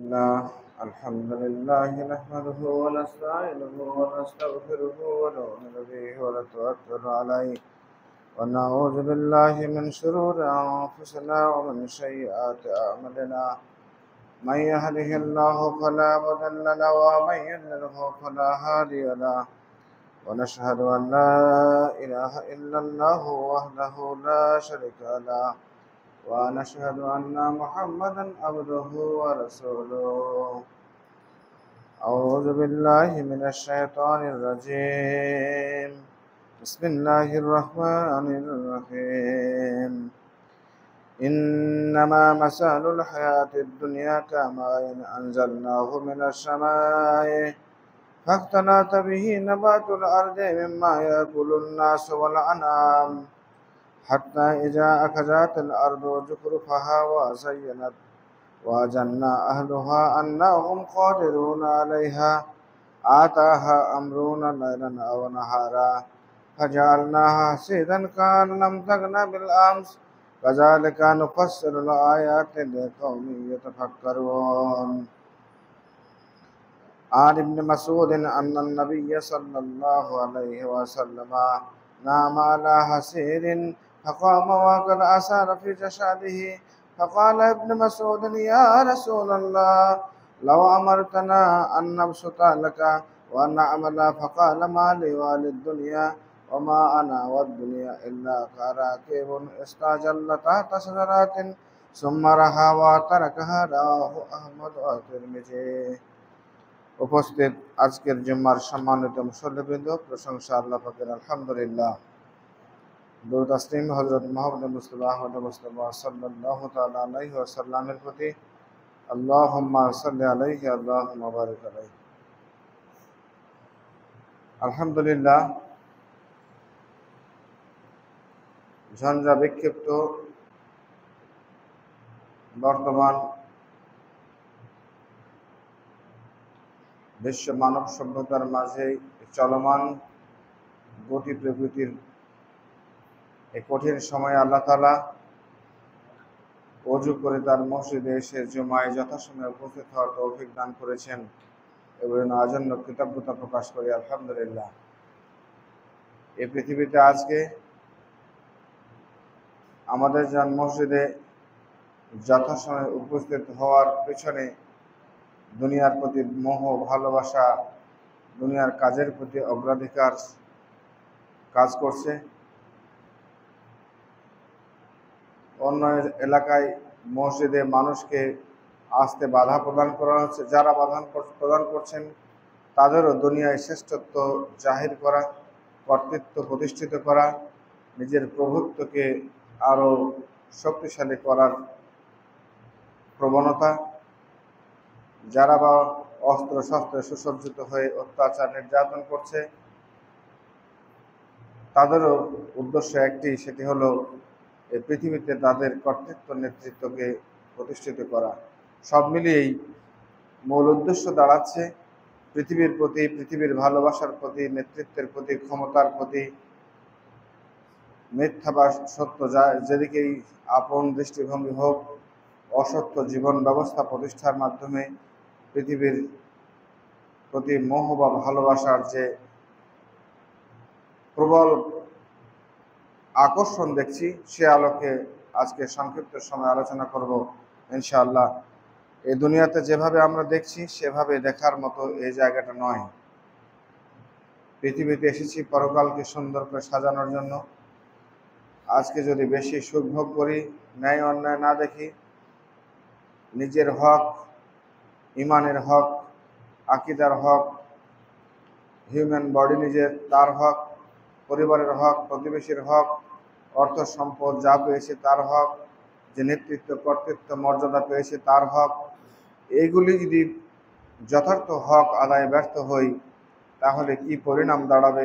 الله الحمد لله نحمده ونستعينه ونستغفره ونؤمن به ونتوكل عليه ونعوذ بالله من شرور أنفسنا ومن سيئات أعمالنا من يهده الله فلا مضل له ومن يضلل فلا هادي له ونشهد أن لا إله إلا الله وحده لا شريك له ونشهد أن محمدا عبده ورسوله أعوذ بالله من الشيطان الرجيم بسم الله الرحمن الرحيم إنما مثل الحياة الدنيا كماء أنزلناه من السماء فاختلط به نبات الأرض مما يأكل الناس والأنعام حتى إذا أخذت الأرض زخرفها وزينت وظن أهلها أنهم قادرون عليها أتاها أمرنا ليلا أو نهارا فجعلناها حصيدا كأن لم تغن بالأمس كذلك نفصل الآيات لقوم يتفكرون. عن ابن مسعود أن النبي صلى الله عليه وسلم نام على حصير فقام وقد أسار في جسده فقال ابن مسعود يا رسول الله لو أمرتنا أن نبسط لك وأن نعمل فقال ما لي وللدنيا وما أنا والدنيا إلا كراكب استجل تحت شجرة ثم رها وتركها رواه أحمد والترمذي. উপস্থিত আজকের জুম্মার সম্মানিত মুসল্লিবৃন্দ, প্রশংসা আল্লাহ পাকের, আলহামদুলিল্লাহ। দরুদ তাসলিম হযরত মুহাম্মদ মুস্তাফা আহমদ মুস্তাফা সাল্লাল্লাহু তাআলা আলাইহি ওয়াসাল্লামের প্রতি। আল্লাহুম্মা সাল্লি আলাইহি আল্লাহুম্মা বারিক আলাইহি। আলহামদুলিল্লাহ, ঝঞ্ঝা বিক্ষিপ্ত বর্তমান বিশ্ব মানব সভ্যতার মাঝে চলমান গতি প্রকৃতির এই কঠিন সময়ে আল্লাহ তাআলা ওযু করে তার মসজিদে এসে জুমায় যথাসময়ে উপস্থিত হওয়ার তৌফিক দান করেছেন এবং আজন্য কৃতজ্ঞতা প্রকাশ করি আলহামদুলিল্লাহ। এই পৃথিবীতে আজকে আমাদের মসজিদে যথাসময়ে উপস্থিত হওয়ার পেছনে দুনিয়ার প্রতি মোহ, ভালোবাসা, দুনিয়ার কাজের প্রতি অগ্রাধিকার কাজ করছে। অন্য এলাকায় মসজিদে মানুষকে আসতে বাধা প্রদান করা হচ্ছে। যারা বাধা প্রদান করছেন তাদেরও দুনিয়ায় শ্রেষ্ঠত্ব জাহির করা, কর্তৃত্ব প্রতিষ্ঠিত করা, নিজের প্রভুত্বকে আরও শক্তিশালী করার প্রবণতা। যারা বা অস্ত্র শস্ত্রে সুসজ্জিত হয়ে অত্যাচার নির্যাতন করছে তাদেরও উদ্দেশ্য একটি, সেটি হলো এই পৃথিবীতে তাদের কর্তৃত্ব নেতৃত্বকে প্রতিষ্ঠিত করা। সব মিলিয়েই মূল উদ্দেশ্য দাঁড়াচ্ছে পৃথিবীর প্রতি, পৃথিবীর ভালোবাসার প্রতি, নেতৃত্বের প্রতি, ক্ষমতার প্রতি, মিথ্যা বা সত্য যেদিকেই আপন দৃষ্টিভঙ্গি হোক, অসত্য জীবন ব্যবস্থা প্রতিষ্ঠার মাধ্যমে পৃথিবীর প্রতি মোহ বা ভালোবাসার যে প্রবল আকর্ষণ দেখছি, সে আলোকে আজকে সংক্ষিপ্ত সময় আলোচনা করব ইনশাআল্লাহ। এই দুনিয়াতে যেভাবে আমরা দেখছি সেভাবে দেখার মতো এই জায়গাটা নয়। পৃথিবীতে এসেছি পরকালকে সুন্দর করে সাজানোর জন্য। আজকে যদি বেশি সুখ ভোগ করি, ন্যায় অন্যায় না দেখি, নিজের হক, ইমানের হক, আকিদার হক, হিউম্যান বডি নিজের, তার হক, পরিবারের হক, প্রতিবেশীর হক, অর্থ সম্পদ যা পেয়েছে তার হক, যে নেতৃত্ব কর্তৃত্ব মর্যাদা পেয়েছে তার হক, এইগুলি যদি যথার্থ হক আদায় ব্যর্থ হই তাহলে কি পরিণাম দাঁড়াবে,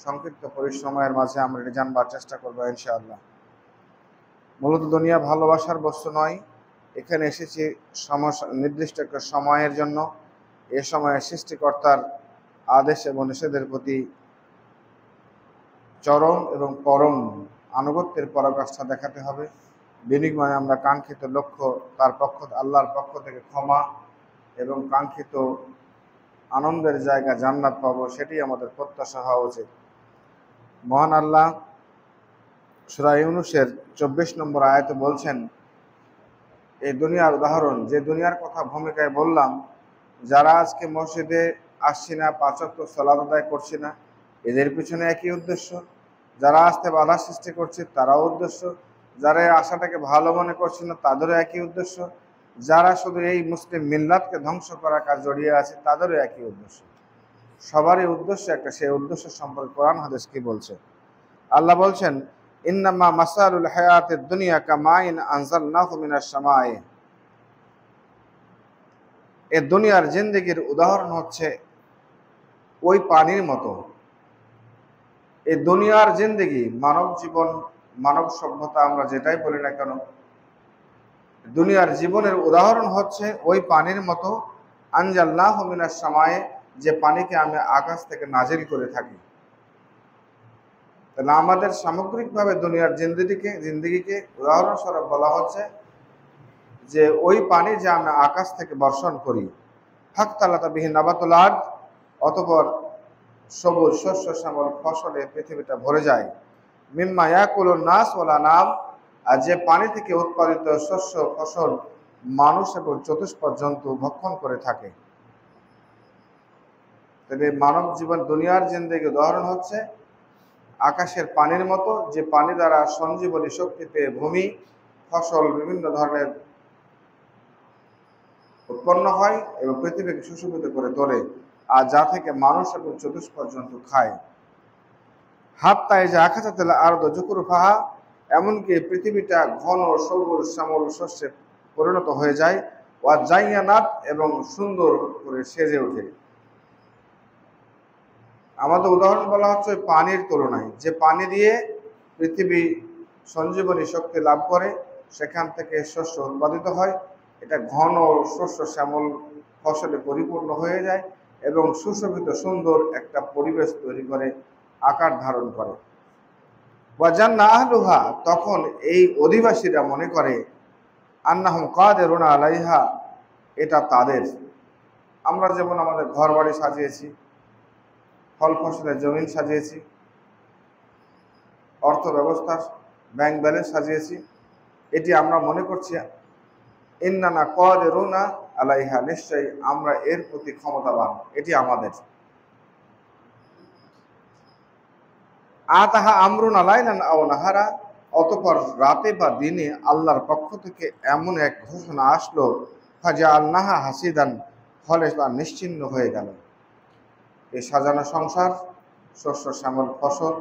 সংক্ষিপ্ত পরিশ্রমের মাঝে আমরা এটি জানবার চেষ্টা করবো ইনশাআল্লাহ। মূলত দুনিয়া ভালোবাসার বস্তু নয়। এখানে এসেছি নির্দিষ্ট একটা সময়ের জন্য। এ সময়ে সৃষ্টিকর্তার আদেশ এবং নিষেধের প্রতি চরম এবং পরম আনুগত্যের পরাকাষ্ঠা দেখাতে হবে। বিনিময়ে আমরা কাঙ্ক্ষিত লক্ষ্য, তার পক্ষ, আল্লাহর পক্ষ থেকে ক্ষমা এবং কাঙ্ক্ষিত আনন্দের জায়গা জান্নাত পাবো, সেটি আমাদের প্রত্যাশা হওয়া উচিত। মহান আল্লাহ সূরা ইউনূসের 24 নম্বর আয়াতে বলছেন, এই দুনিয়ার উদাহরণ, যে দুনিয়ার কথা ভূমিকায় বললাম, যারা আজকে মসজিদে আসছি না, 5 ওয়াক্ত সালাত আদায় করছি না, এদের পিছনে একই উদ্দেশ্য। যারা আসতে বাধা সৃষ্টি করছে তারাও উদ্দেশ্য, যারা এই আশাটাকে ভালো মনে করছে না তাদেরও একই উদ্দেশ্য, যারা শুধু এই মুসলিম মিল্লাতকে ধ্বংস করার কাজ জড়িয়ে আছে তাদেরও একই উদ্দেশ্য। সবারই উদ্দেশ্য একটা। সেই উদ্দেশ্য সম্পর্কে কোরআন হাদিস কি বলছে? আল্লাহ বলছেন, ইন্নামা মাসালুল হায়াতিদ দুনিয়া কামাইন আনজালনাহু মিনাস সামায়ে। এই দুনিয়ার জিন্দেগির উদাহরণ হচ্ছে ওই পানির মতো। এই দুনিয়ার জিন্দেগি, মানব জীবন, মানব সভ্যতা, আমরা যেটাই বলি না কেন, দুনিয়ার জীবনের উদাহরণ হচ্ছে ওই পানির মতো, আনজালনাহু মিনাস সামায়ে, যে পানিকে আমি আকাশ থেকে নাজিল করে থাকি। তাহলে আমাদের সামগ্রিকভাবে দুনিয়ার জিন্দেগিকে উদাহরণস্বরূপ বলা হচ্ছে যে ওই পানি যা আমরা আকাশ থেকে বর্ষণ করি। ফাকতালাতা বিহি নাবাতুল আরদ, অতঃপর সবুজ শস্য শ্যামল ফসলে পৃথিবীটা ভরে যায়। মিম্মা ইয়াকুলুন নাস ওয়াল আনাম, আর যে পানি থেকে উৎপাদিত শস্য ফসল মানুষ এবং চতুষ্পদ জন্তু ভক্ষণ করে থাকে। তবে মানব জীবন, দুনিয়ার জিন্দেগি উদাহরণ হচ্ছে আকাশের পানির মতো, যে পানি দ্বারা সঞ্জীবনী শক্তি পেয়ে ভূমি, ফসল বিভিন্ন ধরনের উৎপন্ন হয় এবং পৃথিবীকে সুশোভিত করে তোলে, আর যা থেকে মানুষ এবং চতুষ্পদ জন্তু খায়। হাত্তা ইযা আখাযাতিল আরদু যুকরুফাহা, এমনকি পৃথিবীটা ঘন সবুজ শ্যামল শস্যে পরিণত হয়ে যায়। ওয়া জায়্যানাত, এবং সুন্দর করে সেজে ওঠে। আমাদের উদাহরণ বলা হচ্ছে ওই পানির তুলনায়, যে পানি দিয়ে পৃথিবী সঞ্জীবনী শক্তি লাভ করে, সেখান থেকে শস্য উৎপাদিত হয়, এটা ঘন শস্য শ্যামল ফসলে পরিপূর্ণ হয়ে যায় এবং সুশোভিত সুন্দর একটা পরিবেশ তৈরি করে, আকার ধারণ করে। ওয়াজান্না আহলুহা, তখন এই অধিবাসীরা মনে করে, আন্নাহুম কাদিরুনা আলাইহা, এটা তাদের। আমরা যেমন আমাদের ঘর বাড়ি সাজিয়েছি, ফল ফসলের জমিন সাজিয়েছি, অর্থ ব্যবস্থা, ব্যাংক ব্যালেন্স সাজিয়েছি, এটি আমরা মনে করছি ইন্নানা কাদিরুনা আলাইহা, নিশ্চয়ই আমরা এর প্রতি ক্ষমতাবান, এটি আমাদের। আতাহা আমরুনা লাইলান আও নাহারা, অতঃপর রাতে বা দিনে আল্লাহর পক্ষ থেকে এমন এক ঘোষণা আসলো, ফাজআলনাহা হাসিদান, ফলে তা নিশ্চিহ্ন হয়ে গেল। এই সাজানো সংসার, শস্য শ্যামল ফসল,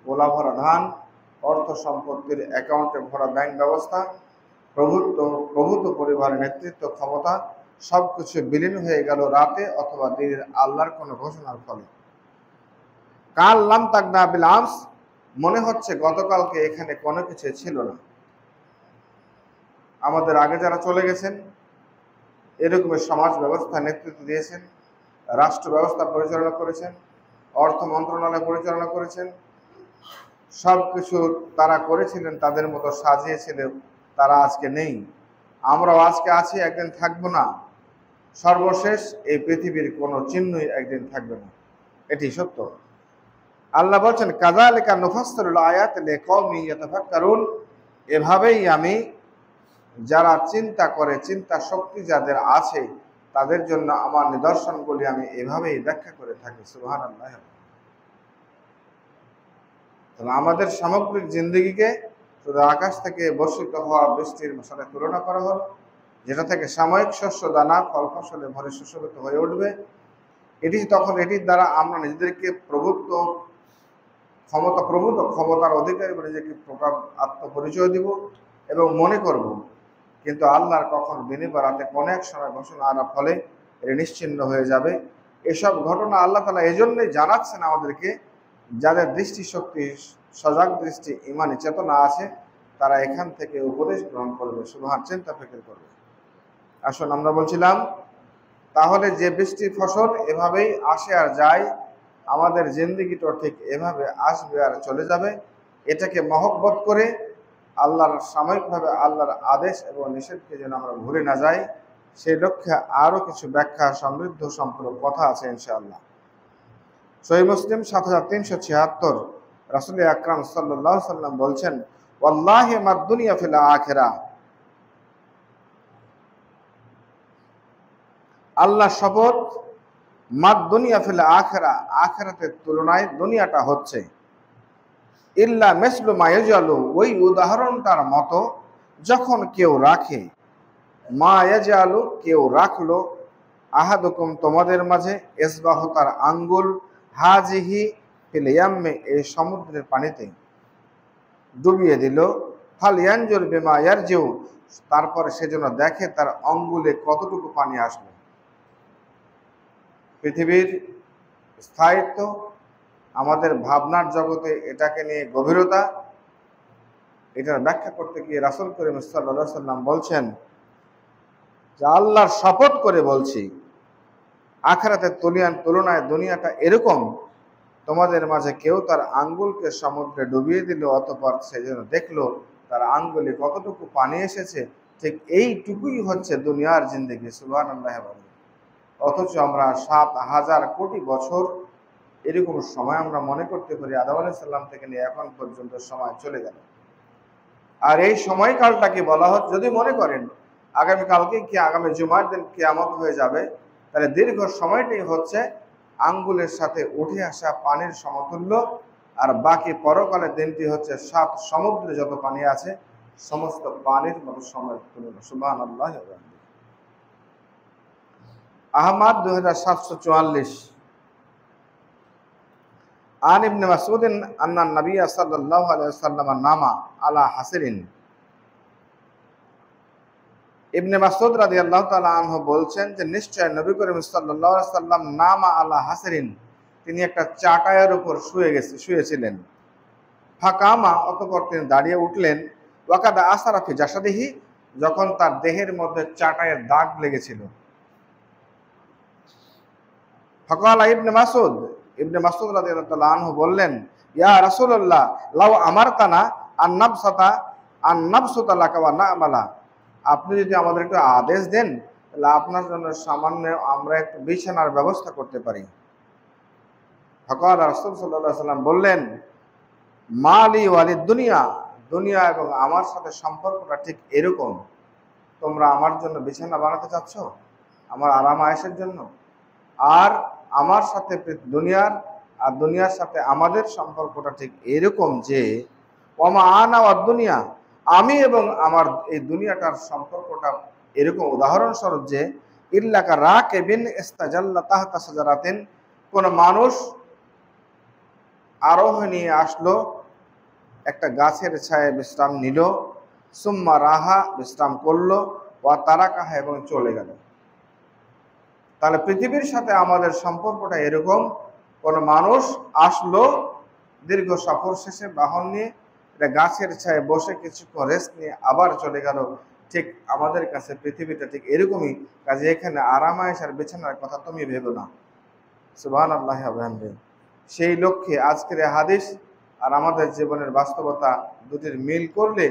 গোলা ভরা ধান, অর্থ সম্পত্তির অ্যাকাউন্টে ভরা ব্যাংক ব্যবস্থা, প্রভূত পরিবারের নেতৃত্ব ক্ষমতা, সবকিছু বিলীন হয়ে গেল রাতে অথবা দিনের আল্লাহর কোনো ঘোষণার ফলে। কাল লাম তাগনা বিল আমস, মনে হচ্ছে গতকালকে এখানে কোনো কিছু ছিল না। আমাদের আগে যারা চলে গেছেন, এরকমের সমাজ ব্যবস্থা নেতৃত্ব দিয়েছেন, রাষ্ট্র ব্যবস্থা পরিচালনা করেছেন, অর্থ মন্ত্রণালয় পরিচালনা করেছেন, সব কিছু তারা করেছিলেন, তাদের মতো সাজিয়েছিলেন, তারা আজকে নেই। আমরাও আজকে আছি, একদিন থাকবো না। সর্বশেষ এই পৃথিবীর কোনো চিহ্নই একদিন থাকবে না, এটি সত্য। আল্লাহ বলছেন, কাযালিকা নুফাসসিলুল আয়াতি লিকাওমিন ইয়াতাফাক্কারুন, এভাবেই আমি যারা চিন্তা করে, চিন্তা শক্তি যাদের আছে, তাদের জন্য আমার নিদর্শনগুলি আমি এভাবেই ব্যাখ্যা করে থাকি। সুবহানাল্লাহ। তাহলে আমাদের সামগ্রিক জিন্দগিকে শুধু আকাশ থেকে বর্ষিত হওয়া বৃষ্টির সাথে তুলনা করা হলো, যেটা থেকে সাময়িক শস্য দানা ফল ফসলে ভরে সুশোভিত হয়ে উঠবে। এটির দ্বারা আমরা নিজেদেরকে ক্ষমতার অধিকারী বলে নিজেকে আত্মপরিচয় দিব এবং মনে করব, কিন্তু আল্লাহর কখন দিনে বা রাতে কোনো এক সময় ঘোষণা আনার ফলে এটি নিশ্চিহ্ন হয়ে যাবে। এসব ঘটনা আল্লাহ তাআলা এজন্যই জানাচ্ছেন আমাদেরকে, যাদের দৃষ্টিশক্তি, সজাগ দৃষ্টি, ইমানি চেতনা আছে, তারা এখান থেকে উপদেশ গ্রহণ করবে, সুবহান, চিন্তা ফিকির করবে। আসুন, আমরা বলছিলাম তাহলে যে বৃষ্টির ফসল এভাবেই আসে আর যায়, আমাদের জিন্দেগিটাও ঠিক এভাবে আসবে আর চলে যাবে। এটাকে মহব্বত করে আল্লাহর সাময়িকভাবে আল্লাহর আদেশ এবং নিষেধকে যেন আমরা ভুলে না যাই, সেই লক্ষ্যে আরও কিছু ব্যাখ্যা সমৃদ্ধ সম্পর্ক কথা আছে ইনশাআল্লাহ। সহিহ মুসলিম 7376, রাসূল আকরাম সাল্লাল্লাহু আলাইহি সাল্লাম বলছেন, ওয়াল্লাহি মাদ দুনিয়া ফিল আখিরাহ, আল্লাহ শপথ, মাদ দুনিয়া ফিল আখিরাহ, আখিরাতের তুলনায় দুনিয়াটা হচ্ছে, ইল্লা মিসলু মা ইয়াজালু, ওই উদাহরণটার মতো যখন কেউ রাখে, মা ইয়াজালু কেউ রাখলো, আহাদুকুম তোমাদের মাঝে, ইসবাহু তার আঙ্গুল, হাজিহি ফিল ইয়াম্মি এই সমুদ্রের পানিতে ডুবিয়ে দিল, ফাল ইয়ানজুর বিমা ইয়ারজিউ, তারপরে সেজন্য দেখে তার আঙ্গুলে কতটুকু পানি আসলো। পৃথিবীর স্থায়িত্ব, আমাদের ভাবনার জগতে এটাকে নিয়ে গভীরতা, এটার ব্যাখ্যা করতে গিয়ে রাসূল করিম সাল্লাল্লাহু আলাইহি সাল্লাম বলছেন যে আল্লাহর শপথ করে বলছি, আখিরাতের তুলনায় দুনিয়াটা এরকম, তোমাদের মাঝে কেউ তার আঙ্গুলকে সমুদ্রে ডুবিয়ে দিল, অতঃপর সে যেন দেখলো তার আঙ্গুলে কতটুকু পানি এসেছে, ঠিক এইটুকুই হচ্ছে দুনিয়ার জিন্দেগি। সুবহানাল্লাহ। অথচ আমরা ৭,০০০ কোটি বছর এরকম সময় আমরা মনে করতে পারি আদম আলাইহিস সালাম থেকে নিয়ে এখন পর্যন্ত সময় চলে গেল। আর এই সময়কালটাকে বলা হচ্ছে, যদি মনে করেন আগামীকালকে কি আগামী জুমার দিন কিয়ামত হয়ে যাবে, তাহলে দীর্ঘ সময়টাই হচ্ছে আঙ্গুলের সাথে উঠে আসা পানির সমতুল্য, আর বাকি পরকালের দিনটি হচ্ছে ৭ সমুদ্রে যত পানি আছে সমস্ত পানির মতো সময় তুলনা। সুবহানাল্লাহ। আহমদ 2744, আন ইবনে মাসউদ আন্না নবী সাল্লাল্লাহু আলাইহি ওয়াসাল্লাম নামা আলা হাসিরিন, ইবনে মাসউদ রাদিয়াল্লাহু তাআলা আনহু বলছেন যে নিশ্চয় নবী করিম সাল্লাল্লাহু আলাইহি ওয়াসাল্লাম নামা আলা হাসিরিন, তিনি একটা চাটাইয়ের উপর শুয়েছিলেন, ফাকামা অতঃপর তিনি দাঁড়িয়ে উঠলেন, ওয়াকাদা আসারা ফি জাসাদিহি, যখন তার দেহের মধ্যে চাটাইয়ের দাগ লেগেছিল। ফাকালা ইবনে মাসউদ রাদিয়াল্লাহু তাআলা আনহু বললেন, ইয়া রাসূলুল্লাহ লাউ আমারতানা আন নাবসুতা লাকা ওয়া না'মালা, আপনি যদি আমাদের একটু আদেশ দেন তাহলে আপনার জন্য সামান্য আমরা একটু বিছানার ব্যবস্থা করতে পারি। ফাকালা রাসূল সাল্লাল্লাহু আলাইহি ওয়াসাল্লাম বললেন, মালি ওয়ালিদ দুনিয়া, দুনিয়া এবং আমার সাথে সম্পর্কটা ঠিক এরকম, তোমরা আমার জন্য বিছানা বানাতে চাচ্ছ আমার আরাম আয়েশের জন্য, আর আমার সাথে দুনিয়ার সাথে আমাদের সম্পর্কটা ঠিক এরকম যে ওমা আনা ওয়াদ দুনিয়া, আমি এবং আমার এই দুনিয়াটার সম্পর্কটা এরকম উদাহরণস্বরূপ যে ইল্লাকা রাকিবিন ইস্তাজাল্লা তাহতা শাজারাতিন, কোন মানুষ আরোহণে আসলো, একটা গাছের ছায়ায় বিশ্রাম নিল, সুম্মা রাহা বিশ্রাম করলো, ওয়া তারাকাহা এবং চলে গেল। তাহলে পৃথিবীর সাথে আমাদের সম্পর্কটা এরকম, কোন মানুষ আসলো দীর্ঘ সফর শেষে বাহন নিয়ে, এটা গাছের ছায়ায় বসে কিছুক্ষণ রেস্ট নিয়ে আবার চলে গেল, ঠিক আমাদের কাছে পৃথিবীটা ঠিক এরকমই। কাজে এখানে আরাম আয়েশার বিছানার কথা তুমি ভেবো না। সুবহানাল্লাহি ওয়া বিহামদিহি। সেই লক্ষ্যে আজকের হাদিস আর আমাদের জীবনের বাস্তবতা দুটির মিল করলে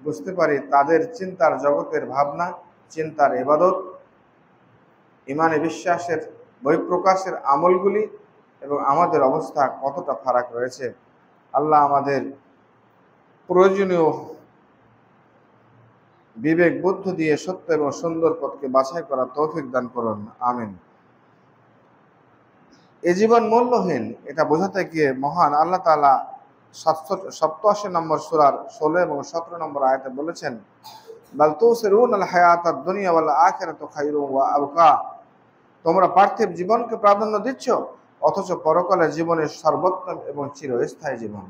বুঝতে পারি তাদের চিন্তার জগতের ভাবনা, চিন্তার ইবাদত, ইমানে বিশ্বাসের বহিঃপ্রকাশের আমলগুলি এবং আমাদের অবস্থা কতটা ফারাক রয়েছে। আল্লাহ আমাদের প্রয়োজনীয় বিবেক বুদ্ধ দিয়ে সত্য এবং সুন্দর পথকে বাছাই করার তৌফিক দান করুন, আমিন। এ জীবন মূল্যহীন এটা বোঝাতে গিয়ে মহান আল্লাহ তাআলা 87 নম্বর সূরার 16 এবং 17 নম্বর আয়াতে বলেছেন, বাল তুসিরুনাল হায়াতাদ দুনিয়া ওয়াল আখিরাতু খায়রুন ওয়া আবকা, তোমরা পার্থিব জীবনকে প্রাধান্য দিচ্ছ অথচ পরকালের জীবনের সর্বোত্তম এবং চিরস্থায়ী জীবন।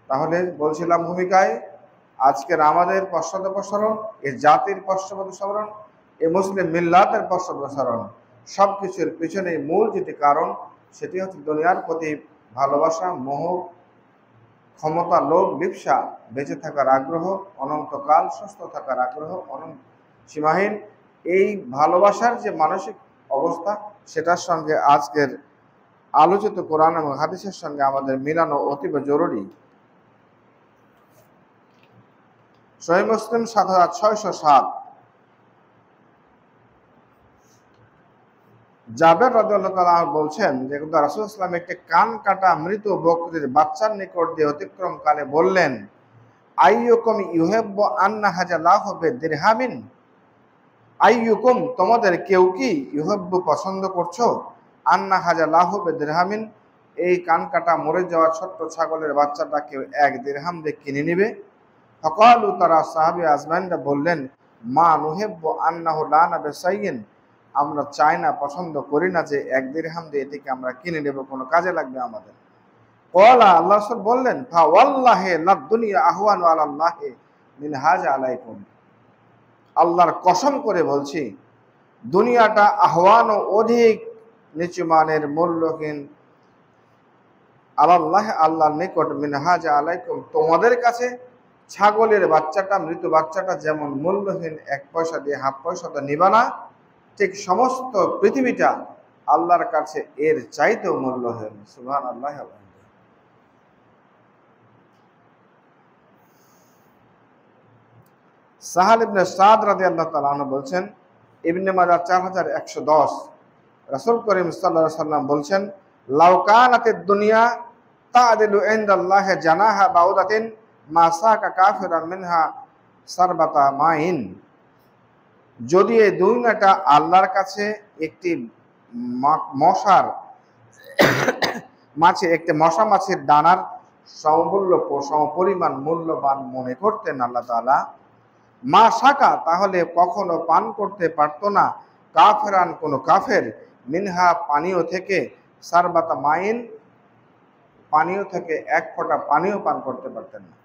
তাহলে বলছিলাম ভূমিকায় আজকের আমাদের পশ্চাদপসরণ, এ জাতির পশ্চাদপসরণ, এ মুসলিম মিল্লাতের পশ্চাদপসরণ, সব কিছুর পিছনে মূল যেটি কারণ সেটি হচ্ছে দুনিয়ার প্রতি ভালোবাসা, মোহ, ক্ষমতা, লোভ, লিপ্সা, বেঁচে থাকার আগ্রহ, অনন্তকাল সুস্থ থাকার আগ্রহ, সীমাহীন এই ভালোবাসার যে মানসিক অবস্থা, সেটার সঙ্গে আজকের আলোচিত কোরআন এবং হাদিসের সঙ্গে আমাদের মিলানো অতীব জরুরি। সহিহ মুসলিম 7607, জাবের রাদিয়াল্লাহু তাআলা বলছেন যে রাসূলুল্লাহ সাল্লাল্লাহু আলাইহি ওয়াসাল্লাম একটি কান কাটা মৃত বকরীর বাচ্চার নিকট দিয়ে অতিক্রমকালে বললেন, আইয়ুকুম ইউহিব্বু আন্না হাজালাহু বিদিরহামিন, আইয়ুকুম তোমাদের কেউ কি ইউহিব্বু পছন্দ করছো আন্না হাজালাহু বিদিরহামিন এই কান কাটা মরে যাওয়া ছোট্ট ছাগলের বাচ্চাটাকে 1 দিরহাম দিয়ে কিনে নেবে। ফাকালু তারা সাহাবী আজমাইনরা বললেন, মা নুহিব্বু আন্নাহু লানা বিসাইয়্যিন, আমরা চাই না, পছন্দ করি না যে 1 দিরহাম দিয়ে এটিকে আমরা কিনে নেব, কোনো কাজে লাগবে আমাদের। ক্বালা, আল্লাহ রাসূল বললেন, ফা ওয়াল্লাহি লাদ দুনিয়া আহওয়ানু আলাল্লাহি মিন হাযা আলাইকুম, আল্লাহর কসম করে বলছি দুনিয়াটা আহওয়ানু অধিক নিচু মানের মূল্যহীন আলাল্লাহ আল্লাহর নিকট মিন হাযা আলাইকুম তোমাদের কাছে ছাগলের বাচ্চাটা মৃত বাচ্চাটা যেমন মূল্যহীন 1 পয়সা দিয়ে হাফ পয়সা তো নিবা না, ঠিক সমস্ত পৃথিবীটা আল্লাহর কাছে এর চাইতেও মূল্যহীন। সুবহানাল্লাহ। সাহাল ইবনে সাদ রাদিয়াল্লাহু তাআলা আনহু বলছেন, ইবনে মাজাহ 4110, রাসূল করিম সাল্লাল্লাহু আলাইহি ওয়াসাল্লাম বলছেন, লাউ কানাতিদ দুনিয়া তা'দিলু ইনদাল্লাহি জানাহা বাউদাতিন মা সাকা কাফিরান মিনহা সারবাতা মাইন, যদি এই দুনিয়াটা আল্লাহর কাছে একটি মশার মাছের একটি মশা মাছের দানার সমপরিমাণ মূল্যবান মনে করতেন আল্লাহ তাআলা, মা শাকা তাহলে কখনো পান করতে পারত না কাফেরান কোনো কাফের মিনহা পানীয় থেকে সারবাতা মাইন পানীয় থেকে 1 ফোঁটা পানীয় পান করতে পারতেন না।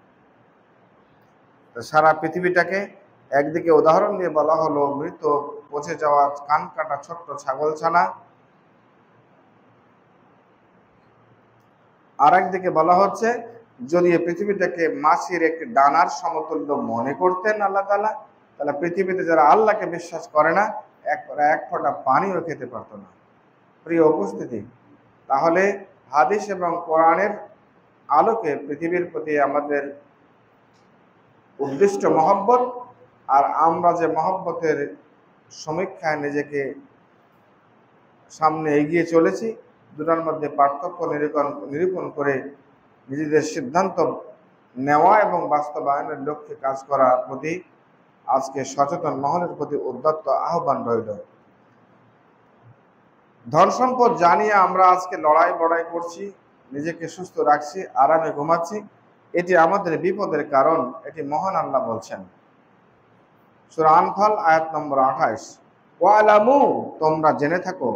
তো সারা পৃথিবীটাকে একদিকে উদাহরণ দিয়ে বলা হলো মৃত পচে যাওয়া কান কাটা ছোট্ট ছাগলছানা, আর একদিকে বলা হচ্ছে যদি এই পৃথিবীটাকে মাছের একটি ডানার সমতুল্য মনে করতেন আল্লাহ তাআলা, তাহলে পৃথিবীতে যারা আল্লাহকে বিশ্বাস করে না 1 ফোঁটা পানিও খেতে পারতো না। প্রিয় উপস্থিতি, তাহলে হাদিস এবং কোরআনের আলোকে পৃথিবীর প্রতি আমাদের উদ্দিষ্ট মহব্বত আর আমরা যে মহব্বতের সমীক্ষায় নিজেকে সামনে এগিয়ে চলেছি, দুটার মধ্যে পার্থক্য নিরূপণ করে নিজেদের সিদ্ধান্ত নেওয়া এবং বাস্তবায়নের লক্ষ্যে কাজ করার প্রতি আজকে সচেতন মহলের প্রতি উদ্যত আহ্বান রইল। ধন সম্পদ জানিয়ে আমরা আজকে লড়াই করছি, নিজেকে সুস্থ রাখছি, আরামে ঘুমাচ্ছি, এটি আমাদের বিপদের কারণ। এটি মহান আল্লাহ বলছেন সূরা আনফাল আয়াত নম্বর 28, ওয়ালামু তোমরা জেনে থাকো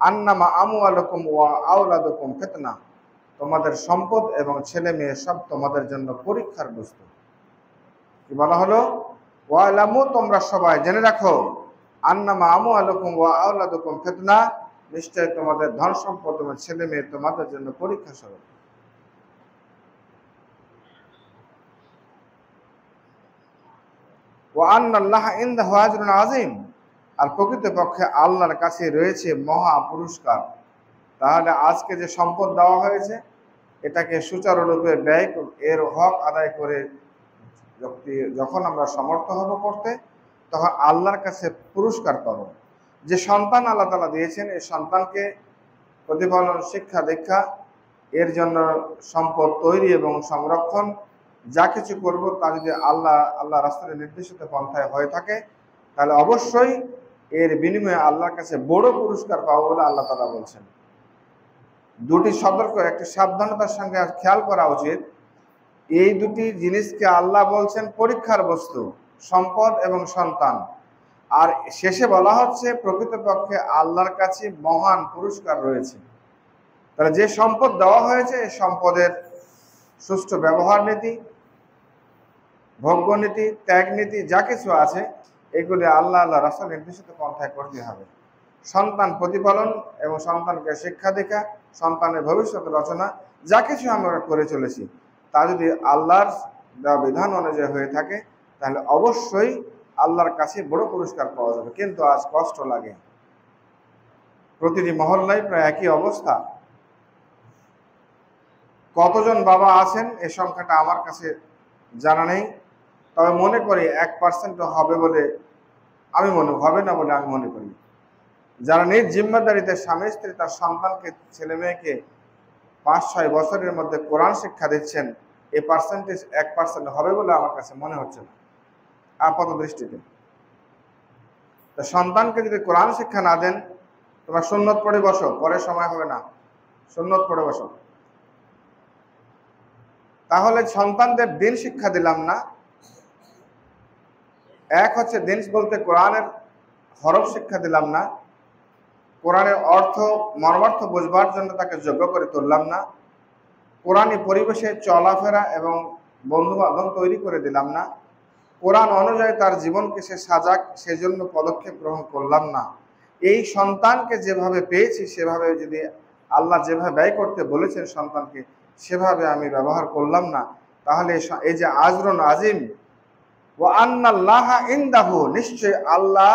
আন্নামা আমওয়ালুকুম ওয়া আওলাদুকুম ফিতনা, তোমাদের সম্পদ এবং ছেলে মেয়ে সব তোমাদের জন্য পরীক্ষার বস্তু। কি বলা হলো? ওয়ালামু তোমরা সবাই জেনে রাখো আন্নামা আমওয়ালুকুম ওয়া আওলাদুকুম ফিতনা, নিশ্চয় তোমাদের ধন সম্পদ এবং ছেলে মেয়ে তোমাদের জন্য পরীক্ষা স্বরূপ। ওয়া আন্নাল্লাহা ইনদাহু আজরুন আযীম, আর প্রকৃতপক্ষে আল্লাহর কাছে রয়েছে মহা পুরস্কার। তাহলে আজকে যে সম্পদ দেওয়া হয়েছে এটাকে সুচারুরূপে ব্যয় এর হক আদায় করে যখন আমরা সমর্থ হব করতে, তখন আল্লাহর কাছে পুরস্কার পাবো। যে সন্তান আল্লাহ তাআলা দিয়েছেন এই সন্তানকে প্রতিপালন, শিক্ষা দীক্ষা, এর জন্য সম্পদ তৈরি এবং সংরক্ষণ যা কিছু করব তা যদি আল্লাহ রাসূলের নির্দেশিত পন্থায় হয়ে থাকে, তাহলে অবশ্যই এর বিনিময়ে আল্লাহর কাছে বড় পুরস্কার পাবো বলে আল্লাহ তাআলা বলছেন। দুটি সতর্ক, একটি সাবধানতার সঙ্গে খেয়াল করা উচিত। এই দুটি জিনিসকে আল্লাহ বলছেন পরীক্ষার বস্তু, সম্পদ এবং সন্তান, আর শেষে বলা হচ্ছে প্রকৃতপক্ষে আল্লাহর কাছে মহান পুরস্কার রয়েছে। তাহলে যে সম্পদ দেওয়া হয়েছে এই সম্পদের সুষ্ঠু ব্যবহার নীতি, ভোগ্য নীতি, ত্যাগ নীতি যা কিছু আছে এগুলি আল্লাহ রাসূল নির্দেশিত পন্থায় করতে হবে। সন্তান প্রতিপালন এবং সন্তানকে শিক্ষা দীক্ষা, সন্তানের ভবিষ্যৎ রচনা যা কিছু আমরা করে চলেছি তা যদি আল্লাহর দেওয়া বিধান অনুযায়ী হয়ে থাকে তাহলে অবশ্যই আল্লাহর কাছে বড় পুরস্কার পাওয়া যাবে। কিন্তু আজ কষ্ট লাগে, প্রতিটি মহল্লায় প্রায় একই অবস্থা। কতজন বাবা আছেন এই সংখ্যাটা আমার কাছে জানা নেই, তবে মনে করি 1% হবে বলে হবে না বলে আমি মনে করি। যারা নিজ জিম্মাদারিতে স্বামী স্ত্রী তার সন্তানকে ছেলে মেয়েকে 5-6 বছরের মধ্যে কোরআন শিক্ষা দিচ্ছেন, এই পার্সেন্টেজ 1% হবে বলে আমার কাছে মনে হচ্ছে না আপাত দৃষ্টিতে। তো সন্তানকে যদি কোরআন শিক্ষা না দেন, তোমরা সুন্নত পড়ে বসো, পরে সময় হবে না, সুন্নত পড়ে বসো, তাহলে সন্তানদের দিন শিক্ষা দিলাম না। এক হচ্ছে দিন বলতে কোরআনের হরফ শিক্ষা দিলাম না, কোরআনের অর্থ মর্মার্থ বুঝবার জন্য তাকে যোগ্য করে তুললাম না, কোরআনী পরিবেশে চলাফেরা এবং বন্ধু বান্ধব তৈরি করে দিলাম না, কোরআন অনুযায়ী তার জীবনকে সে সাজাক সেজন্য পদক্ষেপ গ্রহণ করলাম না। এই সন্তানকে যেভাবে পেয়েছি সেভাবে যদি আল্লাহ যেভাবে ব্যয় করতে বলেছেন সন্তানকে সেভাবে আমি ব্যবহার করলাম না, তাহলে এই যে আজরুন আজিম ওয়া আন্নাল্লাহা ইনদাহু, নিশ্চয় আল্লাহ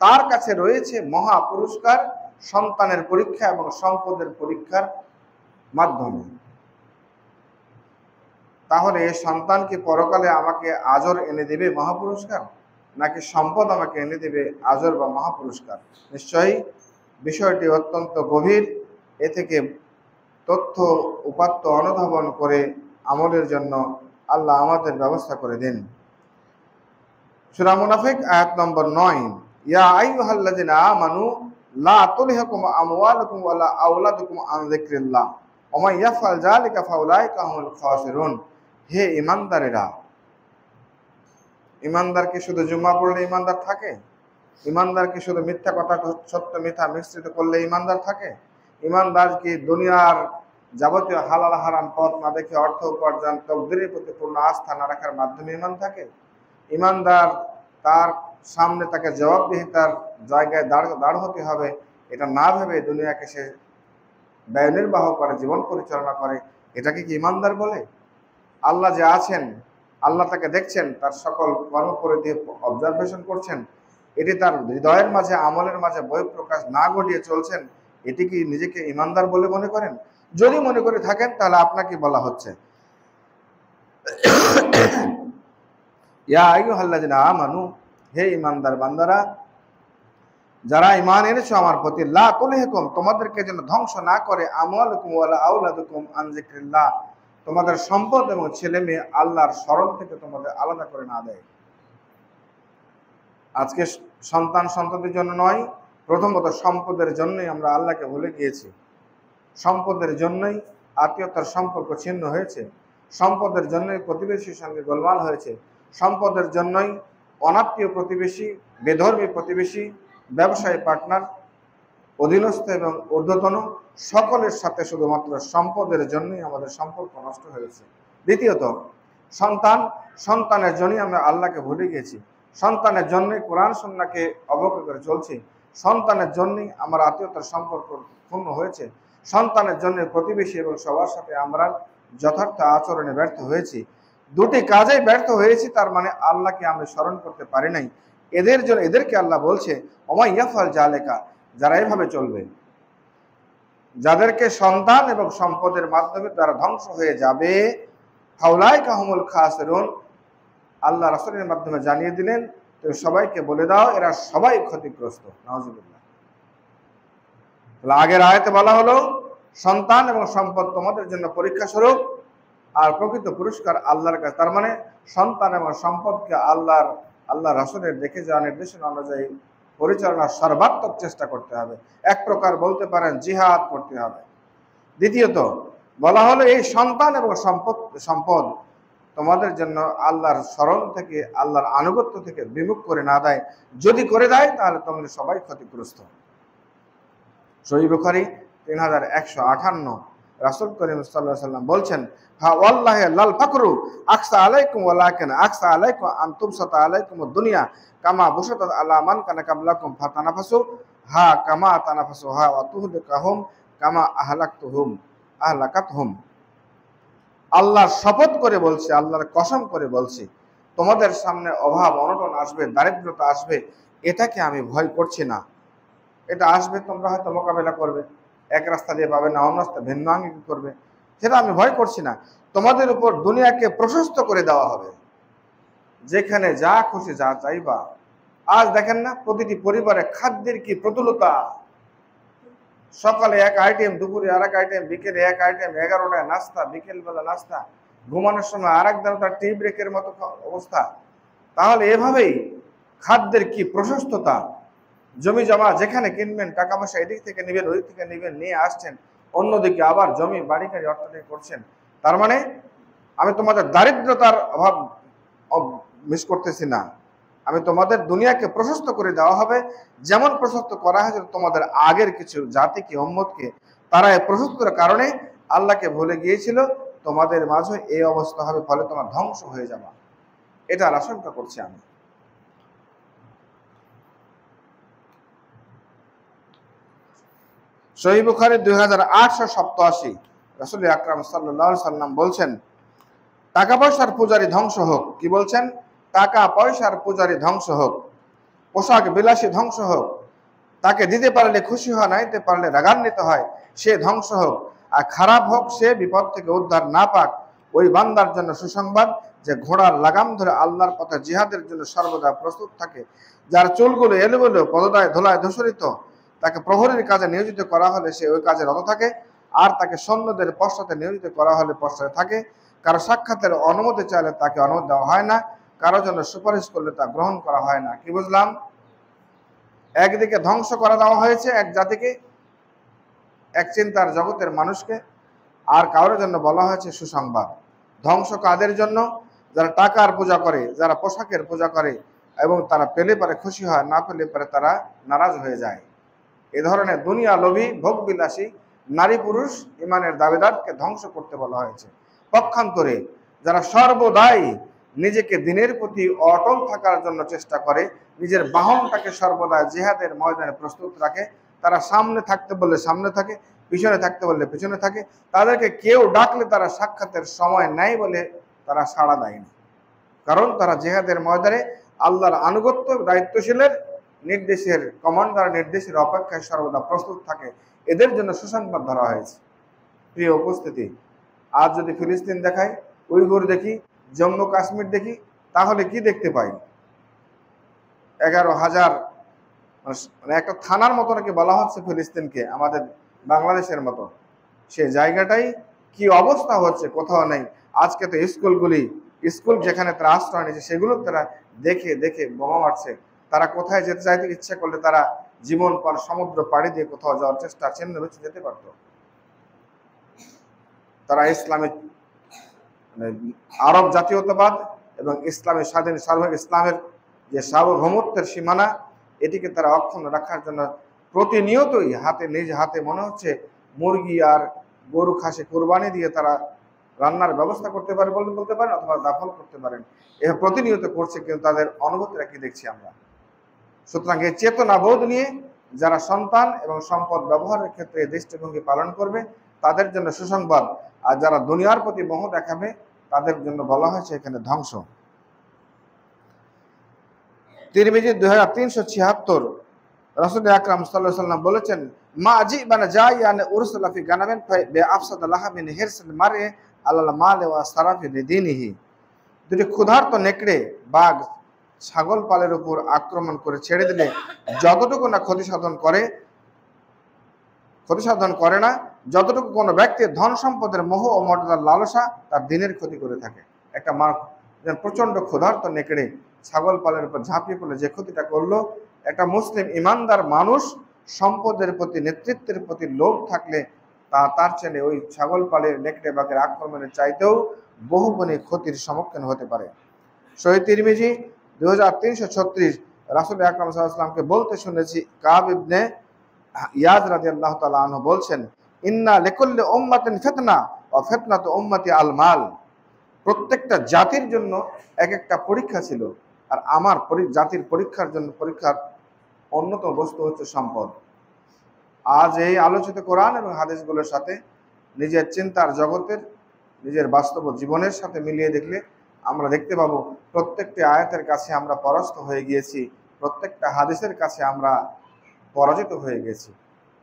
তার কাছে রয়েছে মহা পুরস্কার সন্তানের পরীক্ষা এবং সম্পদের পরীক্ষার মাধ্যমে। তাহলে এই সন্তান কি পরকালে আমাকে আজর এনে দেবে মহাপুরস্কার, নাকি সম্পদ আমাকে এনে দেবে আজর বা মহাপুরস্কার? নিশ্চয়ই বিষয়টি অত্যন্ত গভীর। এ থেকে তথ্য উপাত্ত অনুধাবন করে আমলের জন্য আল্লাহ আমাদের ব্যবস্থা করে দিন। সূরা মুনাফিক আয়াত নম্বর 9, ইয়া আইয়ুহাল্লাযিনা আমানু লা তুলহিকুম আমওয়ালুকুম ওয়ালা আওলাদুকুম আন যিকরিল্লাহ ওয়া মান ইয়াফআল যালিকা ফাউলাইকা হুমুল খাসিরুন। হে ঈমানদারেরা, ঈমানদার কি শুধু জুম্মা পড়লে ঈমানদার থাকে? ঈমানদার কি শুধু মিথ্যা কথা সত্য মিথ্যা মিশ্রিত করলে ঈমানদার থাকে? ঈমানদার কি দুনিয়ার যাবতীয় হালাল হারাম পথ না দেখে অর্থ উপার্জন তকদিরের প্রতি পূর্ণ আস্থা না রাখার মাধ্যমে ঈমান থাকে? ঈমানদার তার সামনে তাকে জবাবদিহিতার জায়গায় দাঁড় হতে হবে এটা না ভেবে দুনিয়াকে সে ব্যয় নির্বাহ করে, জীবন পরিচালনা করে, এটাকে কি ঈমানদার বলে? আল্লাহ যে আছেন, আল্লাহ তাকে দেখছেন, তার সকল কর্মপরিধি অবজারভেশন করছেন, এটি তার হৃদয়ের মাঝে আমলের মাঝে বহিঃপ্রকাশ না ঘটিয়ে চলছেন, এটি কি নিজেকে ঈমানদার বলে মনে করেন? যদি মনে করে থাকেন তাহলে আপনাকে বলা হচ্ছে ইয়া আইয়ুহাল্লাযিনা আমানু, হে ঈমানদার বান্দারা, যারা ঈমান এনেছো আমার প্রতি, লা তুলহিকুম, তোমাদেরকে যেন ধ্বংস না করে, আমওয়ালুকুম ওয়ালা আওলাদুকুম আন যিকরিল্লাহ, তোমাদের সম্পদ এবং ছেলে মেয়ে আল্লাহর স্মরণ থেকে তোমাদের আলাদা করে না দেয়। আজকে সন্তান সন্ততির জন্য নয়, প্রথমত সম্পদের জন্যই আমরা আল্লাহকে ভুলে গিয়েছি। সম্পদের জন্যই আত্মীয়তার সম্পর্ক ছিন্ন হয়েছে, সম্পদের জন্যই প্রতিবেশীর সঙ্গে গোলমাল হয়েছে, সম্পদের জন্যই অনাত্মীয় প্রতিবেশী, বেধর্মী প্রতিবেশী, ব্যবসায়ী পার্টনার, অধীনস্থ এবং ঊর্ধ্বতন সকলের সাথে শুধুমাত্র সম্পদের জন্যই আমাদের সম্পর্ক নষ্ট হয়েছে। দ্বিতীয়ত সন্তানের জন্যই আমরা আল্লাহকে ভুলে গিয়েছি, সন্তানের জন্যই কোরআন সুন্নাহকে অবজ্ঞা করে চলছি, সন্তানের জন্যই আমার আত্মীয়তার সম্পর্ক ক্ষুণ্ণ হয়েছে, সন্তানের জন্য প্রতিবেশী এবং সবার সাথে আমরা যথার্থ আচরণে ব্যর্থ হয়েছি। দুটি কাজেই ব্যর্থ হয়েছি, তার মানে আল্লাহকে আমরা স্মরণ করতে পারি নাই। এদেরকে আল্লাহ বলছে ওমা ইয়াফআল যালিকা, যারা এভাবে চলবে, যাদেরকে সন্তান এবং সম্পদের মাধ্যমে তারা ধ্বংস হয়ে যাবে, ফাউলাইকা হুমুল খাসিরুন, আল্লাহ রাসূলের মাধ্যমে জানিয়ে দিলেন, তুমি সবাইকে বলে দাও এরা সবাই ক্ষতিগ্রস্ত। নাউজুবিল্লাহ। আগের আয়াতে বলা হলো সন্তান এবং সম্পদ তোমাদের জন্য পরীক্ষা স্বরূপ, আর প্রকৃত পুরস্কার আল্লাহর কাছে। তার মানে সন্তান এবং সম্পদকে আল্লাহ রাসূলের দেখে যাওয়া নির্দেশনা অনুযায়ী পরিচালনার সর্বাত্মক চেষ্টা করতে হবে, এক প্রকার বলতে পারেন জিহাদ করতে হবে। দ্বিতীয়ত বলা হলো এই সন্তান এবং সম্পদ তোমাদের জন্য আল্লাহর স্মরণ থেকে, আল্লাহর আনুগত্য থেকে বিমুখ করে না দেয়, যদি করে দেয় তাহলে তোমরা সবাই ক্ষতিগ্রস্ত। সহিহ বুখারী 3158, রাসূল করিম সাল্লাল্লাহু আলাইহি ওয়াসাল্লাম বলছেন, হা ওয়াল্লাহি লাল ফাকরু আকসা আলাইকুম ওয়ালাকিন আকসা আলাইকুম আন তুবসাতা আলাইকুম দুনিয়া কামা বুসাতাত আলা মান কানা কাবলাকুম ফাতানাফাসু হা কামা তানাফাসু হা ওয়া তুহলিকাহুম কামা আহলাকাতহুম। আল্লাহর শপথ করে বলছি, আল্লাহর কসম করে বলছি, তোমাদের সামনে অভাব অনটন আসবে, দারিদ্রতা আসবে, এটাকে আমি ভয় করছি না। এটা আসবে, তোমরা হয়তো মোকাবেলা করবে, এক রাস্তা দিয়ে পাবে না, অন্য রাস্তা ভিন্ন আঙ্গিক করবে, সেটা আমি ভয় করছি না। তোমাদের উপর দুনিয়াকে প্রশস্ত করে দেওয়া হবে, যেখানে যা খুশি যা চাইবা আজ দেখেন না প্রতিটি পরিবারে খাদ্যের কি প্রতুলতা। সকালে এক আইটেম, দুপুরে আর এক আইটেম, বিকেলে এক আইটেম, 11টায় নাস্তা, বিকেলবেলা নাস্তা, ঘুমানোর সময় আর এক তার টি ব্রেকের মতো অবস্থা। তাহলে এভাবেই খাদ্যের কি প্রশস্ততা। জমি জমা যেখানে কিনবেন, টাকা পয়সা এদিক থেকে নেবেন, ওই থেকে নেবেন, নিয়ে আসছেন, অন্যদিকে আবার জমি বাড়ি গাড়ি অর্থনীতি করছেন। তার মানে আমি তোমাদের দারিদ্রতার অভাব মিস করতেছি না, আমি তোমাদের দুনিয়াকে প্রশস্ত করে দেওয়া হবে। যেমন প্রশস্ত করা হয়েছিল তোমাদের আগের কিছু জাতিকে, উম্মতকে, তারা এই প্রশস্তের কারণে আল্লাহকে ভুলে গিয়েছিল। তোমাদের মাঝে এই অবস্থা হবে, ফলে তোমার ধ্বংস হয়ে যাবে, এটার আশঙ্কা করছি আমি। সহিহ বুখারী 2887, রাসূল আকরাম সাল্লাল্লাহু আলাইহি সাল্লাম বলছেন, টাকা পয়সার পূজারী ধ্বংস হোক। কি বলছেন? টাকা পয়সার পূজারী ধ্বংস হোক, পোশাক বিলাসী ধ্বংস হোক, তাকে দিতে পারলে খুশি হয়, নাইতে পারলে রাগান্বিত হয়, সে ধ্বংস হোক। আর খারাপ হোক, সে বিপদ থেকে উদ্ধার না পাক। ওই বান্দার জন্য সুসংবাদ যে ঘোড়ার লাগাম ধরে আল্লাহর পথে জিহাদের জন্য সর্বদা প্রস্তুত থাকে, যার চুলগুলো এলোমেলো, পদদায় ধুলায় ধূসরিত, তাকে প্রহরীর কাজে নিয়োজিত করা হলে সে ওই কাজে রত থাকে, আর তাকে সৈন্যদের পশ্চাতে নিয়োজিত করা হলে পশ্চাতে থাকে। কারো সাক্ষাতের অনুমতি চাইলে তাকে অনুমতি দেওয়া হয় না, কারোর জন্য সুপারিশ করলে তা গ্রহণ করা হয় না। কি বুঝলাম? একদিকে ধ্বংস করা দেওয়া হয়েছে এক জাতিকে, এক চিন্তার জগতের মানুষকে, আর কারোর জন্য বলা হয়েছে সুসংবাদ। ধ্বংস কাদের জন্য? যারা টাকার পূজা করে, যারা পোশাকের পূজা করে, এবং তারা পেলে পারে খুশি হয়, না পেলে পারে তারা নারাজ হয়ে যায়। এ ধরনের দুনিয়া লোভী, ভোগবিলাসী নারী পুরুষ ইমানের দাবিদারকে ধ্বংস করতে বলা হয়েছে। পক্ষান্তরে যারা সর্বদাই নিজেকে দিনের প্রতি অটল থাকার জন্য চেষ্টা করে, নিজের বাহনটাকে সর্বদা জিহাদের ময়দানে প্রস্তুত রাখে, তারা সামনে থাকতে বললে সামনে থাকে, পিছনে থাকতে বললে পিছনে থাকে, তাদেরকে কেউ ডাকলে তারা সাক্ষাতের সময় নেয় বলে তারা সাড়া দেয় না। কারণ তারা জিহাদের ময়দানে আল্লাহর আনুগত্য, দায়িত্বশীলের নির্দেশের, কমান্ডার নির্দেশের অপেক্ষায় সর্বদা প্রস্তুত থাকে। এদের জন্য সুসংবাদ ধরা হয়েছে। প্রিয় উপস্থিতি, আজ যদি ফিলিস্তিন দেখাই, উইঘুর দেখি, জম্মু কাশ্মীর দেখি, তাহলে কি দেখতে পাই? 11,000, মানে একটা থানার মতো নাকি বলা হচ্ছে ফিলিস্তিনকে, আমাদের বাংলাদেশের মতো। সে জায়গাটাই কি অবস্থা হচ্ছে কোথাও নেই। আজকে তো স্কুল যেখানে তারা আশ্রয় নিয়েছে, সেগুলো তারা দেখে দেখে বোমা মারছে। তারা কোথায় যেতে চাইতে ইচ্ছা করলে তারা জীবন পর সমুদ্র পাড়ি দিয়ে কোথাও যাওয়ার চেষ্টা চিহ্ন বেঁচে যেতে পারত। তারা ইসলামিক, মানে আরব জাতীয়তাবাদ এবং ইসলামী স্বাধীন সার্বভৌম ইসলামের যে সার্বভৌমত্বের সীমানা, এটিকে তারা অক্ষুণ্ণ রাখার জন্য প্রতিনিয়তই নিজ হাতে মনে হচ্ছে মুরগি আর গরু খাসি কোরবানি দিয়ে তারা রান্নার ব্যবস্থা করতে পারে বলতে পারেন, অথবা দাফন করতে পারেন। এ প্রতিনিয়ত করছে, কিন্তু তাদের অনুভূতিটা কি দেখছি আমরা। সুতরাং এই চেতনাবোধ নিয়ে যারা সন্তান এবং সম্পদ ব্যবহারের ক্ষেত্রে দৃষ্টিভঙ্গি পালন করবে, তাদের জন্য সুসংবাদ। আর যারা দুনিয়ার প্রতি মোহ দেখাবে, তাদের জন্য বলা হয়েছে এখানে ধ্বংস। তিরমিজি 2376, রাসূল আকরাম সাল্লাল্লাহু আলাইহি ওয়াসাল্লাম বলেছেন, মা জিবানা জায়ান উরসুলা ফি গানামিন বে আফসাদ লাহমিন হিরসিল মারএ আলাল মাল ওয়া সারাফি লিদিনিহি। দুটি ক্ষুধার্ত নেকড়ে বাঘ ছাগল পালের উপর আক্রমণ করে ছেড়ে দিলে যতটুকু না ক্ষতি সাধন করে না, যতটুকু কোনো ব্যক্তির ধন সম্পদের মোহ ও মর্যাদার লালসা তার দিনের ক্ষতি করে থাকে। একটা প্রচন্ড ক্ষুধার্ত নেকড়ে ছাগল পালের উপর ঝাঁপিয়ে পড়লে যে ক্ষতিটা করলো, একটা মুসলিম ইমানদার মানুষ সম্পদের প্রতি, নেতৃত্বের প্রতি লোভ থাকলে তার চেয়ে ওই ছাগল পালের নেকড়ে বাঘের আক্রমণের চাইতেও বহুগুণে ক্ষতির সম্মুখীন হতে পারে। সহিহ তিরমিজি 2336, রাসূল আকরাম সাল্লাল্লাহু আলাইহি ওয়াসাল্লামকে বলতে শুনেছি, কাব ইবনে ইয়াদ রাদিয়াল্লাহু তাআলা আনহু বলছেন, ইন্না লিকুল্লি উম্মাতিন ফিতনা ওয়া ফিতনাতু উম্মতি আল মাল। প্রত্যেকটা জাতির জন্য এক একটা পরীক্ষা ছিল, আর আমার জাতির পরীক্ষার জন্য পরীক্ষার অন্যতম বস্তু হচ্ছে সম্পদ। আজ এই আলোচিত কোরআন এবং হাদিসগুলোর সাথে নিজের চিন্তার জগতের, নিজের বাস্তব জীবনের সাথে মিলিয়ে দেখলে আমরা দেখতে পাবো প্রত্যেকটি আয়াতের কাছে আমরা পরাস্ত হয়ে গিয়েছি, প্রত্যেকটা হাদিসের কাছে আমরা পরাজিত হয়ে গেছি।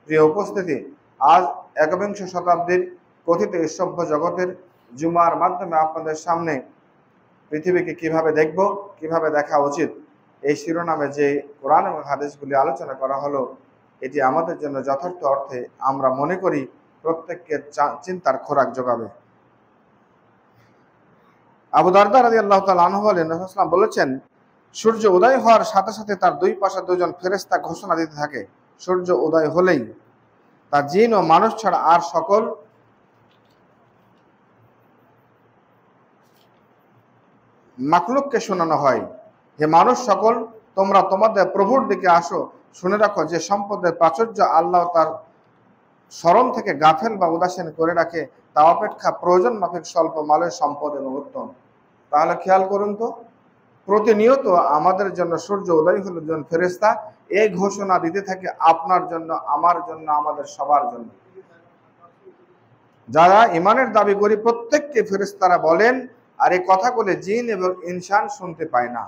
প্রিয় উপস্থিতি, আজ একবিংশ শতাব্দীর কথিত সভ্য জগতের জুমার মাধ্যমে আপনাদের সামনে পৃথিবীকে কিভাবে দেখব, কিভাবে দেখা উচিত, এই শিরোনামে যে কোরআন এবং হাদিসগুলি আলোচনা করা হলো, এটি আমাদের জন্য যথার্থ অর্থে আমরা মনে করি প্রত্যেককে চিন্তার খোরাক যোগাবে। আবু দারদা রাদিয়াল্লাহু তাআলা আনহু বলেন, রাসূলুল্লাহ সাল্লাল্লাহু আলাইহি ওয়াসাল্লাম বলেছেন, সূর্য উদয় হওয়ার সাথে সাথে তার দুই পাশে দুজন ফেরেশতা ঘোষণা দিতে থাকে। সূর্য উদয় হলেই তা জিন ও মানুষ ছাড়া আর সকল মাখলুককে শোনানো হয়, হে মানুষ সকল, তোমরা তোমাদের প্রভুর দিকে আসো। শুনে রাখো যে সম্পদের প্রাচুর্য আল্লাহ তার স্মরণ থেকে গাফেল বা উদাসীন করে রাখে, তা অপেক্ষা প্রয়োজন মাফিক স্বল্প মালের সম্পদ এবং উত্তম। তাহলে খেয়াল করুন তো, প্রতিনিয়ত আমাদের জন্য সূর্য উদয় হলে একজন ফেরেশতা এই ঘোষণা দিতে থাকে, আপনার জন্য, আমার জন্য, আমাদের সবার জন্য। যারা ইমানের দাবি করি প্রত্যেককে ফেরেশতারা বলেন, আর এই কথাগুলো জিন এবং ইনসান শুনতে পায় না,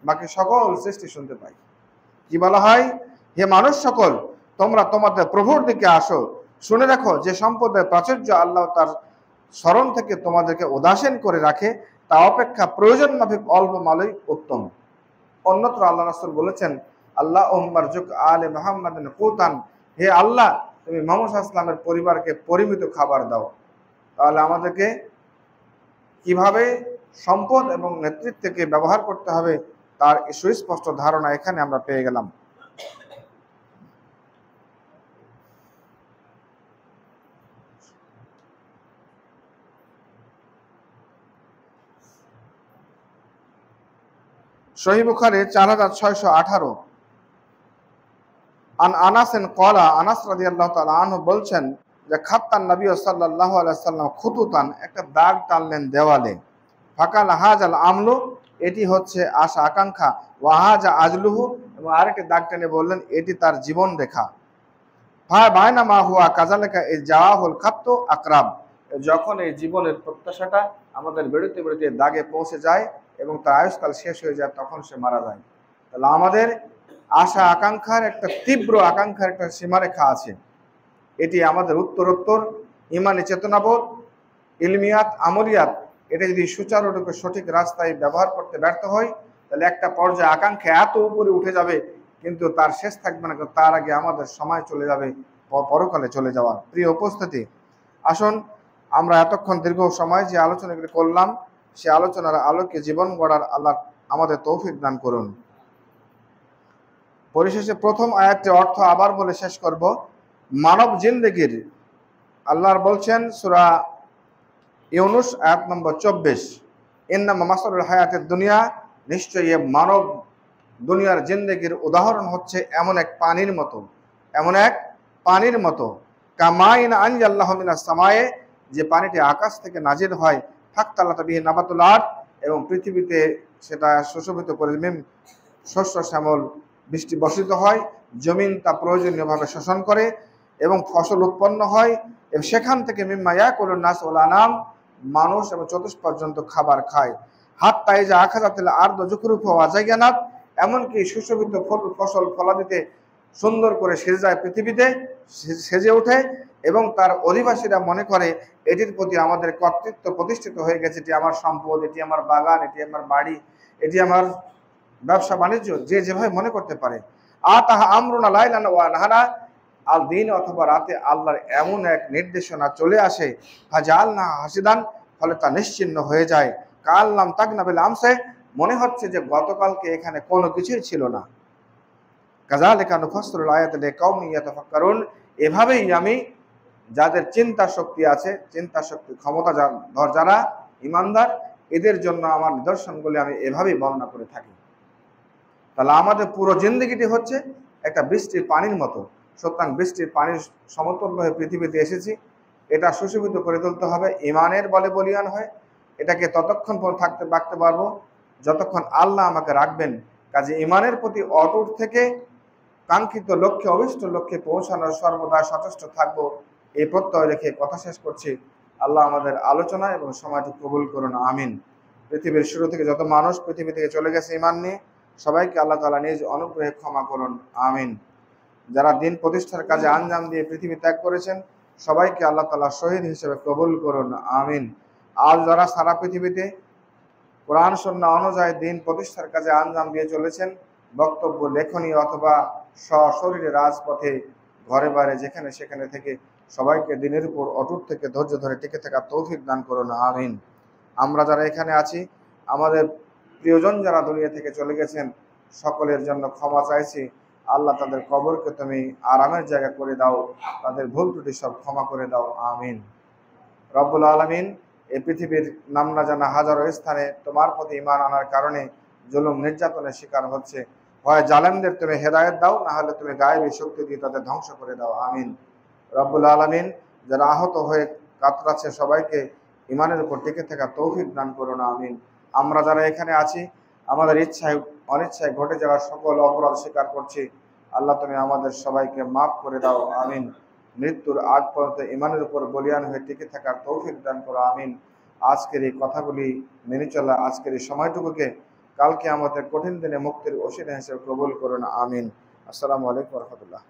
বাকি সকল সৃষ্টি শুনতে পায়। কি বলা হয়? হে মানুষ সকল, তোমরা তোমাদের প্রভুর দিকে আসো। শুনে রাখো যে সম্পদের প্রাচুর্য আল্লাহ তার স্মরণ থেকে তোমাদেরকে উদাসীন করে রাখে, তা অপেক্ষা প্রয়োজন মাফিক অল্প মালই উত্তম। অন্যত্র আল্লাহ রাসূল বলেছেন, আল্লাহ উম্মারজুক আলে মুহাম্মাদিন কুতান, হে আল্লাহ, তুমি মুহাম্মদ সাল্লাল্লাহু আলাইহি ওয়াসাল্লামের পরিবারকে পরিমিত খাবার দাও। তাহলে আমাদেরকে কিভাবে সম্পদ এবং নেতৃত্বকে ব্যবহার করতে হবে তার সুস্পষ্ট ধারণা এখানে আমরা পেয়ে গেলাম। সহিহ বুখারী 4618, আন আনাসেন ক্বালা, আনাস রাদিয়াল্লাহু তাআলা আনহু বলছেন যে খাত্তান নবী সাল্লাল্লাহু আলাইহি ওয়াসাল্লাম খুতুতান, একটা দাগ টানলেন দেওয়ালে। ফাকাল হাজাল আমলু, এটি হচ্ছে আশা আকাঙ্ক্ষা, ওয়াহাজা আজলুহু, এবং আরেকটি দাগ টেনে বললেন এটি তার জীবন রেখা। বায়নামা হুয়া কাযালিকা ইয জাওয়াহুল খাত্তু আকরাব, যখন এই জীবনের প্রত্যাশাটা আমাদের বেরোতে বেরোতে দাগে পৌঁছে যায় এবং তার আয়ুষ্কাল শেষ হয়ে যায়, তখন সে মারা যায়। তাহলে আমাদের আশা আকাঙ্ক্ষার একটা তীব্র আকাঙ্ক্ষার একটা সীমারেখা আছে। এটি আমাদের উত্তরোত্তর ইমানি চেতনাবোধ, ইলমিয়াত, আমলিয়াত, এটা যদি সুচারুরূপে সঠিক রাস্তায় ব্যবহার করতে ব্যর্থ হয়, তাহলে একটা পর্যায়ে আকাঙ্ক্ষা এত উপরে উঠে যাবে কিন্তু তার শেষ থাকবে না, তার আগে আমাদের সময় চলে যাবে পরকালে চলে যাওয়ার। প্রিয় উপস্থিতি, আসুন আমরা এতক্ষণ দীর্ঘ সময় যে আলোচনাগুলি করলাম, সে আলোচনার আলোকে জীবন গড়ার আল্লাহ আমাদের তৌফিক দান করুন। পরিশেষে প্রথম আয়াতটি অর্থ আবার বলে শেষ করব। মানব জিন্দেগির, আল্লাহর বলছেন সূরা ইউনুস আয়াত নম্বর 24, ইন্নামা মাসালুল হায়াতের দুনিয়া, নিশ্চয়ই মানব দুনিয়ার জিন্দেগির উদাহরণ হচ্ছে এমন এক পানির মতো, এমন এক পানির মতো, কামাইন আনজাল্লাহু মিনাস সামায়ে, যে পানিটি আকাশ থেকে নাজিল হয়, ফাকতালাতা বিহি নাবাতুল আরদ, এবং পৃথিবীতে সেটা সুশোভিত করে শস্য শ্যামল বৃষ্টি বর্ষিত হয়, জমিন তা প্রয়োজনীয়ভাবে শোষণ করে এবং ফসল উৎপন্ন হয়, এবং সেখান থেকে মিম্মা ইয়াকুলুন নাস ওয়াল আনাম, মানুষ এবং চতুষ্পদ জন্তু খাবার খায়। হাত্তা ইযা আখাযাতিল আরদু যুকরুফা ওয়া যায়্যানাত, এমনকি সুশোভিত ফসল ফলাদিতে সুন্দর করে সেজে যায়, পৃথিবীতে সেজে ওঠে, এবং তার অধিবাসীরা মনে করে এটির প্রতি আমাদের কর্তৃত্ব প্রতিষ্ঠিত হয়ে গেছে, এটি আমার সম্পদ, এটি আমার বাগান, এটি আমার বাড়ি, এটি আমার ব্যবসা বাণিজ্য, যে যেভাবে মনে করতে পারে। আতাহা আমরুনা লাইলান ওয়া নাহারা, আল দিন অথবা রাতে আল্লাহর এমন এক নির্দেশনা চলে আসে, ফাজালনা হাসিদান, ফলে তা নিশ্চিহ্ন হয়ে যায়, কাল্লাম তাগনাবিল আমসে, মনে হচ্ছে যে গতকালকে এখানে কোনো কিছুই ছিল না। কাযালিকা নুফাসসিলুল আয়াতি লিকাউমিন ইয়াতাফাক্কারুন, এভাবেই আমি যাদের চিন্তা শক্তি আছে, চিন্তা শক্তি ক্ষমতা যারা ইমানদার, এদের জন্য আমার নিদর্শনগুলি আমি এভাবেই বর্ণনা করে থাকি। তাহলে আমাদের পুরো জিন্দগিটি হচ্ছে একটা বৃষ্টির পানির মতো। সুতরাং বৃষ্টির পানির সমতুল্য হয়ে পৃথিবীতে এসেছি, এটা সুশোভিত করে তুলতে হবে ইমানের বলে বলিয়ান হয়। এটাকে ততক্ষণ রাখতে পারবো যতক্ষণ আল্লাহ আমাকে রাখবেন। কাজে ইমানের প্রতি অটুট থেকে কাঙ্ক্ষিত লক্ষ্যে, অভিষ্ট লক্ষ্যে পৌঁছানোর সর্বদা সচেষ্ট থাকবো, এই প্রত্যয় রেখে কথা শেষ করছি। আল্লাহ আমাদের আলোচনা এবং সময়টি কবুল করুন, আমিন। পৃথিবীর শুরু থেকে যত মানুষ পৃথিবী থেকে চলে গেছে ইমান নিয়ে, সবাইকে আল্লাহ তাআলা নিজ অনুগ্রহে ক্ষমা করুন, আমিন। যারা দিন প্রতিষ্ঠার কাজে আঞ্জাম দিয়ে পৃথিবী ত্যাগ করেছেন, সবাইকে আল্লাহ তাআলা শহীদ হিসেবে কবুল করুন, আমিন। আজ যারা সারা পৃথিবীতে কোরআন সুন্নাহ অনুযায়ী দিন প্রতিষ্ঠার কাজে আঞ্জাম দিয়ে চলেছেন, বক্তব্য লেখনী অথবা সশরীরে রাজপথে ঘরে বাইরে যেখানে সেখানে থেকে সবাইকে দিনের উপর অটুট থেকে ধৈর্য ধরে টিকে থাকার তৌফিক দান করুন, আমিন। আমরা যারা এখানে আছি, আমাদের প্রিয়জন যারা দুনিয়া থেকে চলে গেছেন, সকলের জন্য ক্ষমা চাইছি। আল্লাহ তাদের কবরকে তুমি আরামের জায়গা করে দাও, তাদের ভুল ত্রুটি সব ক্ষমা করে দাও, আমিন। রব্বুল আলামিন, এই পৃথিবীর নাম না জানা হাজারো স্থানে তোমার প্রতি ঈমান আনার কারণে জুলুম নির্যাতনের শিকার হচ্ছে। হয় জালেমদের তুমি হেদায়েত দাও, না হলে তুমি গায়েবী শক্তি দিয়ে তাদের ধ্বংস করে দাও, আমিন। রব্বুল আলামিন, যারা আহত হয়ে কাতরাচ্ছে সবাইকে ঈমানের উপর টিকে থাকা তৌফিক দান করুন, আমিন। আমরা যারা এখানে আছি, আমাদের ইচ্ছায় অনিচ্ছায় ঘটে যাওয়া সকল অপরাধ স্বীকার করছি। আল্লাহ তুমি আমাদের সবাইকে মাফ করে দাও, আমিন। মৃত্যুর আগ পর্যন্ত ঈমানের উপর বলিয়ান হয়ে টিকে থাকার তৌফিক দান করো, আমিন। আজকের এই কথাগুলি মেনে চলা, আজকের এই সময়টুকুকে কালকে আমাদের কঠিন দিনে মুক্তির ওসিলা হিসেবে কবুল করুন, আমিন। আসসালামু আলাইকুম ওয়া রাহমাতুল্লাহ।